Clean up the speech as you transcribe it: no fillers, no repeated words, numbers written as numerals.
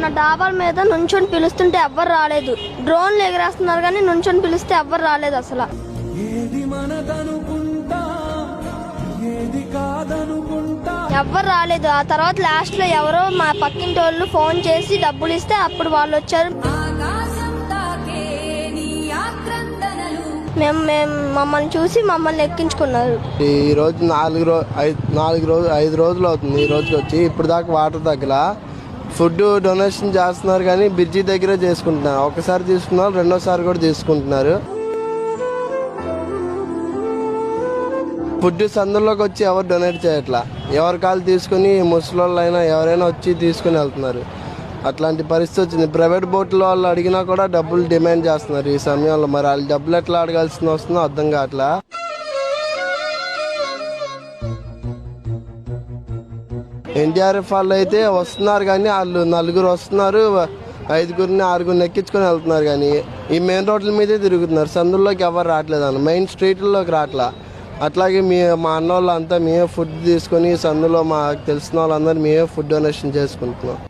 మొన్న డాబాల మీద నుంచొని పిలుస్తుంటే ఎవ్వరు రాలేదు. డ్రోన్లు ఎగరేస్తున్నారు కానీ నుంచొని పిలిస్తే ఎవ్వరు రాలేదు అసలు. ఎవ్వరు రాలేదు. ఆ తర్వాత లాస్ట్ లో ఎవరో మా పక్కింటి వాళ్ళు ఫోన్ చేసి డబ్బులు ఇస్తే అప్పుడు వాళ్ళు వచ్చారు. మమ్మల్ని చూసి మమ్మల్ని ఎక్కించుకున్నారు. ఈ రోజు 5 రోజులు అవుతుంది ఈ రోజుకి వచ్చి. ఇప్పుడు దాకా వాటర్ తగ్గల. ఫుడ్ డొనేషన్ చేస్తున్నారు కానీ బ్రిడ్జి దగ్గరే చేసుకుంటున్నారు. ఒకసారి తీసుకున్నారు, రెండోసారి కూడా తీసుకుంటున్నారు. ఫుడ్ సందులోకి వచ్చి ఎవరు డొనేట్ చేయట్లా. ఎవరి కాళ్ళు తీసుకుని ముసలోళ్ళైనా ఎవరైనా వచ్చి తీసుకుని వెళ్తున్నారు. అట్లాంటి పరిస్థితి వచ్చింది. ప్రైవేట్ బోట్లో వాళ్ళు అడిగినా కూడా డబ్బులు డిమాండ్ చేస్తున్నారు ఈ సమయంలో. మరి వాళ్ళు డబ్బులు ఎట్లా అడగాల్సి వస్తుందో అర్థం కావట్లా. ఎన్డీఆర్ఎఫ్ వాళ్ళు అయితే వస్తున్నారు కానీ వాళ్ళు 4 వస్తున్నారు, 5గురిని 6గురిని ఎక్కించుకొని వెళ్తున్నారు కానీ ఈ మెయిన్ రోడ్ల మీదే తిరుగుతున్నారు. సందుల్లోకి ఎవరు రావట్లేదు అన్న, మెయిన్ స్ట్రీట్లలోకి రావట్లా. అట్లాగే మా అన్న వాళ్ళంతా మేమే ఫుడ్ తీసుకొని సందులో మాకు తెలిసిన వాళ్ళందరూ మేమే ఫుడ్ డొనేషన్ చేసుకుంటున్నాం.